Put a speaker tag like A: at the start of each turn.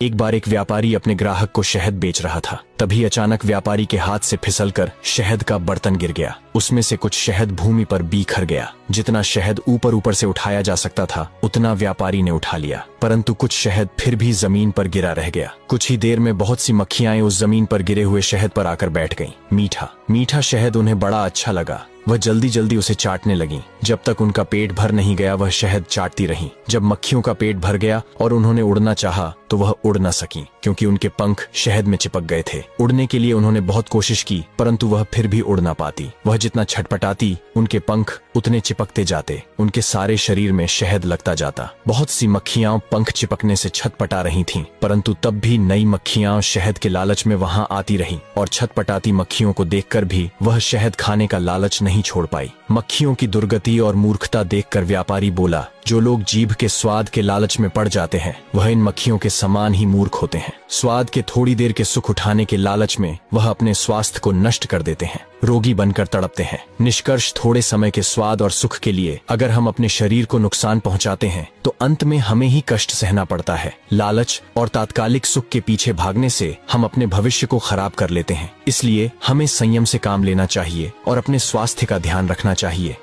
A: एक बार एक व्यापारी अपने ग्राहक को शहद बेच रहा था। तभी अचानक व्यापारी के हाथ से फिसलकर शहद का बर्तन गिर गया। उसमें से कुछ शहद भूमि पर बिखर गया। जितना शहद ऊपर ऊपर से उठाया जा सकता था उतना व्यापारी ने उठा लिया, परंतु कुछ शहद फिर भी जमीन पर गिरा रह गया। कुछ ही देर में बहुत सी मक्खियां उस जमीन पर गिरे हुए शहद पर आकर बैठ गईं। मीठा मीठा शहद उन्हें बड़ा अच्छा लगा। वह जल्दी जल्दी उसे चाटने लगीं। जब तक उनका पेट भर नहीं गया वह शहद चाटती रहीं। जब मक्खियों का पेट भर गया और उन्होंने उड़ना चाहा तो वह उड़ न सकीं, क्योंकि उनके पंख शहद में चिपक गए थे। उड़ने के लिए उन्होंने बहुत कोशिश की, परंतु वह फिर भी उड़ ना पाती। वह जितना छटपटाती उनके पंख उतने चिपकते जाते। उनके सारे शरीर में शहद लगता जाता। बहुत सी मक्खियां पंख चिपकने से छटपटा रही थीं, परंतु तब भी नई मक्खियां शहद के लालच में वहां आती रहीं और छटपटाती मक्खियों को देखकर भी वह शहद खाने का लालच नहीं छोड़ पाई। मक्खियों की दुर्गति और मूर्खता देखकर व्यापारी बोला, जो लोग जीभ के स्वाद के लालच में पड़ जाते हैं वह इन मक्खियों के समान ही मूर्ख होते हैं। स्वाद के थोड़ी देर के सुख उठाने के लालच में वह अपने स्वास्थ्य को नष्ट कर देते हैं, रोगी बनकर तड़पते हैं। निष्कर्ष, थोड़े समय के स्वाद और सुख के लिए अगर हम अपने शरीर को नुकसान पहुंचाते हैं तो अंत में हमें ही कष्ट सहना पड़ता है। लालच और तात्कालिक सुख के पीछे भागने से हम अपने भविष्य को खराब कर लेते हैं। इसलिए हमें संयम से काम लेना चाहिए और अपने स्वास्थ्य का ध्यान रखना चाहिए।